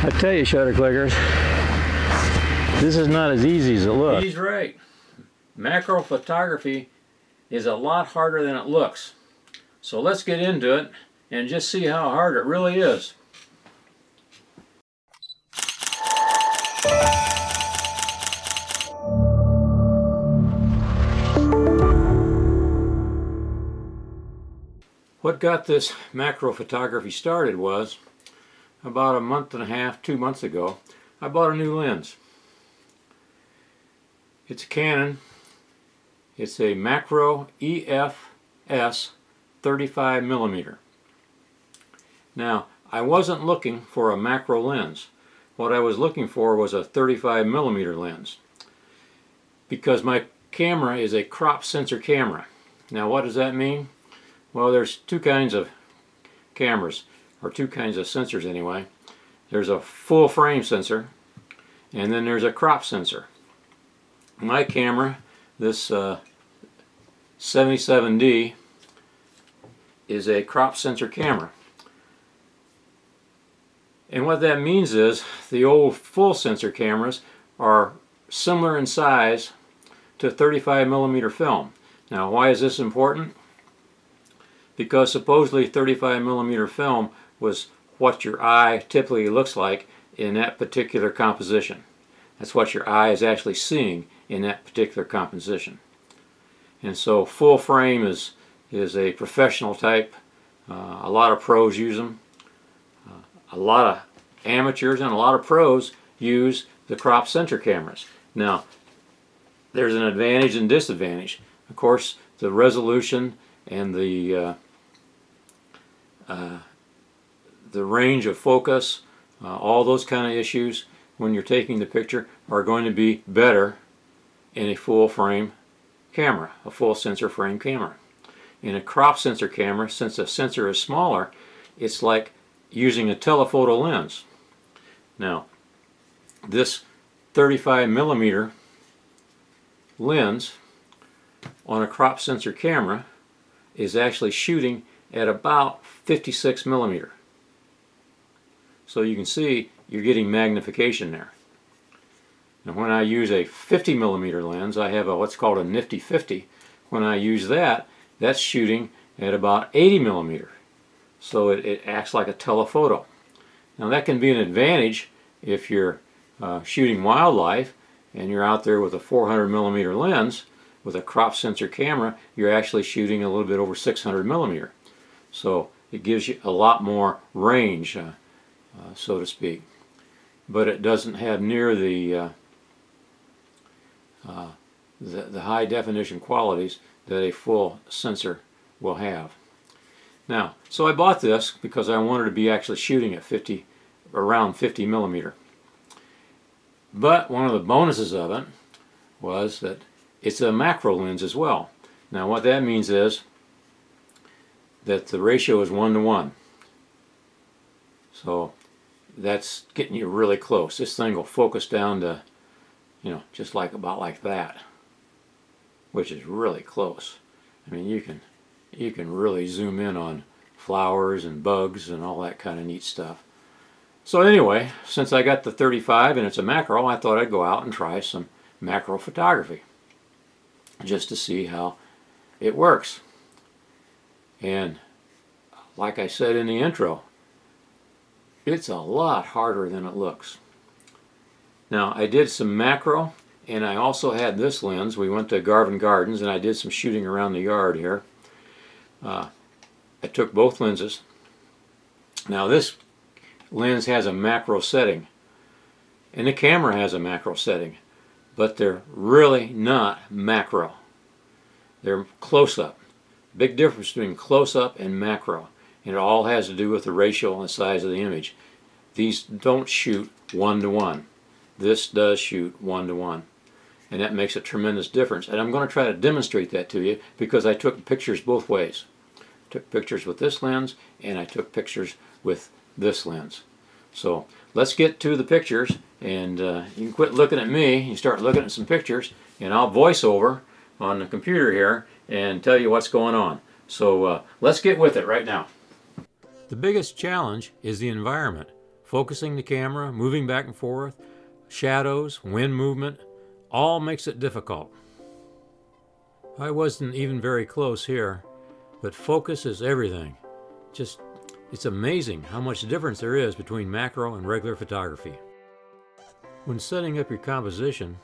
I tell you, shutter clickers, this is not as easy as it looks. He's right. Macro photography is a lot harder than it looks. So let's get into it and just see how hard it really is. What got this macro photography started was about a month and a half, 2 months ago, I bought a new lens. It's a Canon. It's a macro EFS 35mm. Now, I wasn't looking for a macro lens. What I was looking for was a 35mm lens, because my camera is a crop sensor camera. Now, what does that mean? Well, there's two kinds of cameras, or two kinds of sensors anyway. There's a full frame sensor, and then there's a crop sensor. My camera, this 77D, is a crop sensor camera. And what that means is the old full sensor cameras are similar in size to 35mm film. Now, why is this important? Because supposedly 35mm film was what your eye typically looks like in that particular composition. That's what your eye is actually seeing in that particular composition. And so full frame is a professional type. A lot of pros use them. A lot of amateurs and a lot of pros use the crop sensor cameras. Now, there's an advantage and disadvantage. Of course, the resolution and the range of focus, all those kind of issues when you're taking the picture are going to be better in a full frame camera, a full sensor frame camera. In a crop sensor camera, since the sensor is smaller, it's like using a telephoto lens. Now, this 35mm lens on a crop sensor camera is actually shooting at about 56mm. So you can see you're getting magnification there. Now, when I use a 50mm lens, I have what's called a nifty 50. When I use that, that's shooting at about 80mm. So it acts like a telephoto. Now, that can be an advantage if you're shooting wildlife and you're out there with a 400mm lens. With a crop sensor camera, you're actually shooting a little bit over 600mm. So it gives you a lot more range, so to speak. But it doesn't have near the high definition qualities that a full sensor will have. Now, so I bought this because I wanted to be actually shooting at around 50mm. But one of the bonuses of it was that it's a macro lens as well. Now, what that means is that the ratio is 1:1. So that's getting you really close. This thing will focus down to, just about like that, which is really close. I mean, you can really zoom in on flowers and bugs and all that kind of neat stuff. So anyway, since I got the 35 and it's a macro, I thought I'd go out and try some macro photography just to see how it works. And like I said in the intro, it's a lot harder than it looks. Now, I did some macro, and I also had this lens. We went to Garvin Gardens and I did some shooting around the yard here. I took both lenses. Now, this lens has a macro setting, and the camera has a macro setting, but they're really not macro. They're close-up. Big difference between close-up and macro, and it all has to do with the ratio and the size of the image. These don't shoot 1:1. This does shoot 1:1, and that makes a tremendous difference. And I'm going to try to demonstrate that to you because I took pictures both ways. I took pictures with this lens, and I took pictures with this lens. So let's get to the pictures, and you can quit looking at me. You start looking at some pictures, and I'll voice over on the computer here and tell you what's going on. So let's get with it right now. The biggest challenge is the environment. focusing the camera, moving back and forth, shadows, wind movement, all makes it difficult. I wasn't even very close here, but focus is everything. It's amazing how much difference there is between macro and regular photography. When setting up your composition,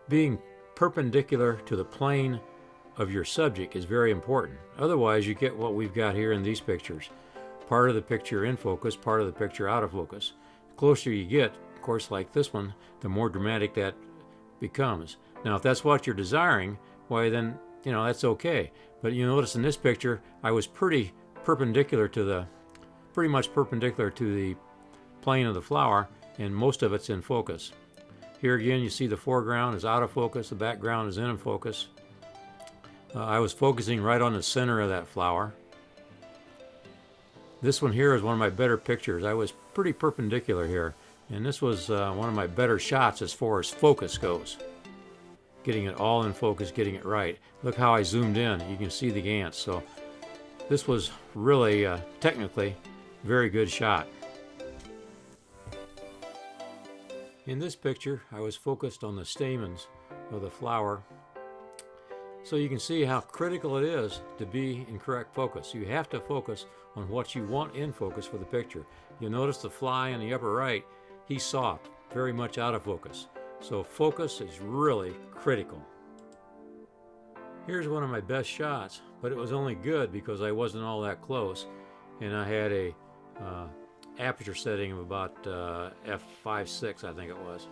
being perpendicular to the plane of your subject is very important. Otherwise, you get what we've got here in these pictures. Part of the picture in focus, part of the picture out of focus. The closer you get, of course, like this one, the more dramatic that becomes. Now, if that's what you're desiring, why then, that's okay. But you notice in this picture, I was pretty much perpendicular to the plane of the flower, and most of it's in focus. Here again, you see the foreground is out of focus, the background is in focus. I was focusing right on the center of that flower. This one here is one of my better pictures. I was pretty perpendicular here, and this was one of my better shots as far as focus goes. Getting it all in focus, getting it right. Look how I zoomed in. You can see the ants. So this was really technically very good shot. In this picture, I was focused on the stamens of the flower. So you can see how critical it is to be in correct focus. You have to focus on what you want in focus for the picture. You'll notice the fly in the upper right, he's soft, very much out of focus. So focus is really critical. Here's one of my best shots, but it was only good because I wasn't all that close, and I had a aperture setting of about f5.6, I think it was.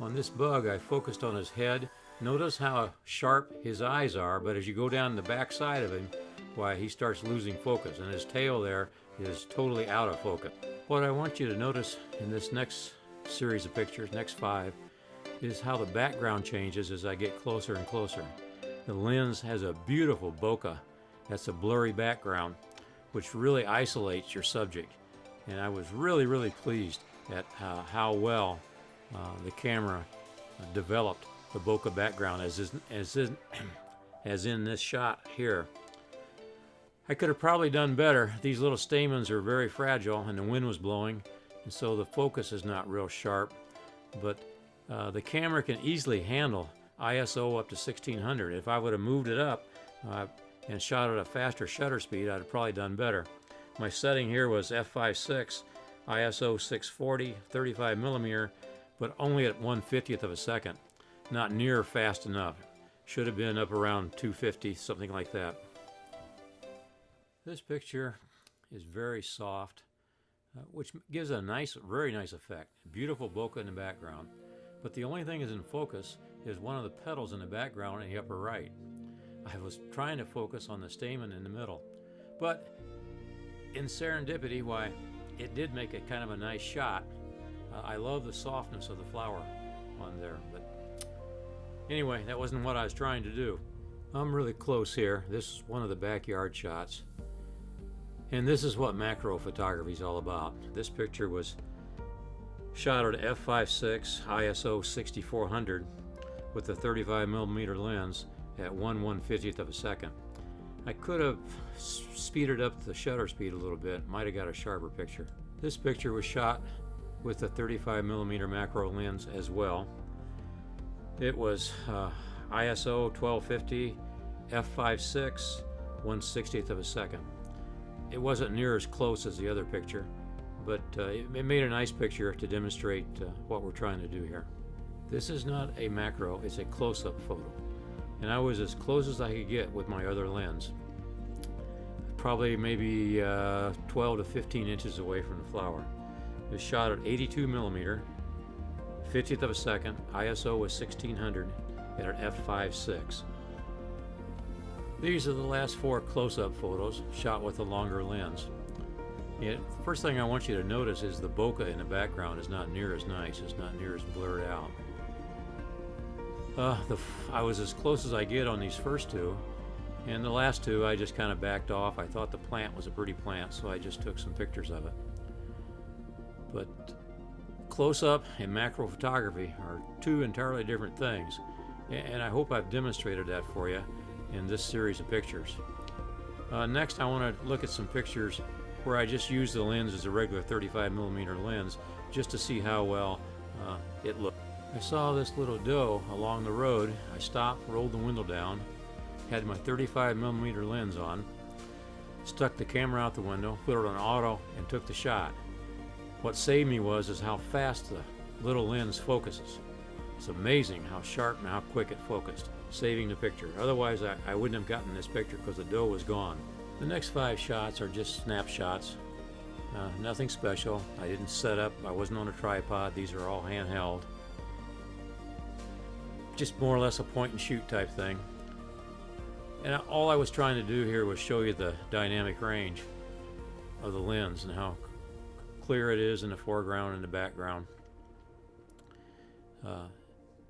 On this bug, I focused on his head. Notice how sharp his eyes are, but as you go down the back side of him, why, he starts losing focus, and his tail there is totally out of focus. What I want you to notice in this next series of pictures, next 5, is how the background changes as I get closer and closer. The lens has a beautiful bokeh. That's a blurry background, which really isolates your subject. And I was really, really pleased at how well the camera developed the bokeh background as in this shot here. I could have probably done better. These little stamens are very fragile and the wind was blowing, and so the focus is not real sharp. But the camera can easily handle ISO up to 1600. If I would have moved it up and shot at a faster shutter speed, I'd have probably done better. My setting here was f5.6, ISO 640, 35 millimeter, but only at 1/50th of a second. Not near fast enough. Should have been up around 250, something like that. This picture is very soft, which gives a nice, very nice effect. Beautiful bokeh in the background. But the only thing is in focus is one of the petals in the background in the upper right. I was trying to focus on the stamen in the middle. But in serendipity, why, it did make a kind of a nice shot. I love the softness of the flower on there. But anyway, that wasn't what I was trying to do. I'm really close here. This is one of the backyard shots. And this is what macro photography is all about. This picture was shot at f5.6, ISO 6400 with a 35 millimeter lens at 1/150th of a second. I could have speeded up the shutter speed a little bit, might have got a sharper picture. This picture was shot with a 35 millimeter macro lens as well. It was ISO 1250, f5.6, 1/60th of a second. It wasn't near as close as the other picture, but it made a nice picture to demonstrate what we're trying to do here. This is not a macro, it's a close-up photo. And I was as close as I could get with my other lens. Probably maybe 12 to 15 inches away from the flower. It was shot at 82 millimeter, 50th of a second, ISO was 1600 at an f5.6. These are the last 4 close-up photos shot with a longer lens. The first thing I want you to notice is the bokeh in the background is not near as nice, it's not near as blurred out. I was as close as I get on these first 2, and the last 2 I just kind of backed off. I thought the plant was a pretty plant, so I just took some pictures of it. But close-up and macro photography are 2 entirely different things, and I hope I've demonstrated that for you in this series of pictures. Next, I want to look at some pictures where I just used the lens as a regular 35mm lens just to see how well it looked. I saw this little doe along the road. I stopped, rolled the window down, had my 35mm lens on, stuck the camera out the window, put it on auto, and took the shot. What saved me is how fast the little lens focuses. It's amazing how sharp and how quick it focused, saving the picture. Otherwise, I wouldn't have gotten this picture because the doe was gone. The next 5 shots are just snapshots. Nothing special. I didn't set up. I wasn't on a tripod. These are all handheld. Just more or less a point and shoot type thing. And all I was trying to do here was show you the dynamic range of the lens and how clear it is in the foreground and the background.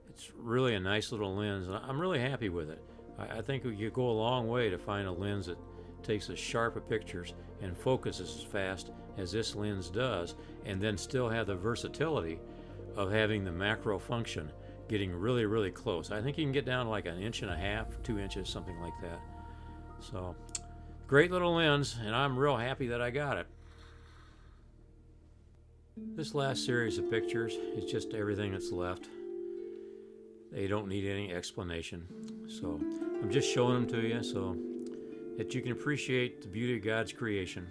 It's really a nice little lens, and I'm really happy with it. I think you go a long way to find a lens that takes as sharp of pictures and focuses as fast as this lens does, and then still have the versatility of having the macro function, getting really, really close. I think you can get down to like 1.5 inches, 2 inches, something like that. So, great little lens, and I'm real happy that I got it. This last series of pictures is just everything that's left. They don't need any explanation. So I'm just showing them to you so that you can appreciate the beauty of God's creation.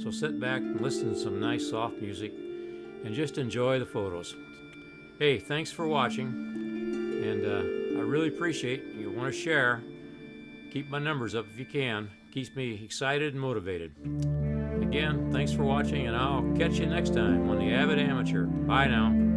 So sit back and listen to some nice soft music and just enjoy the photos. Hey, thanks for watching, and I really appreciate you want to share. Keep my numbers up if you can. Keeps me excited and motivated. Again, thanks for watching, and I'll catch you next time on The Avid Amateur. Bye now.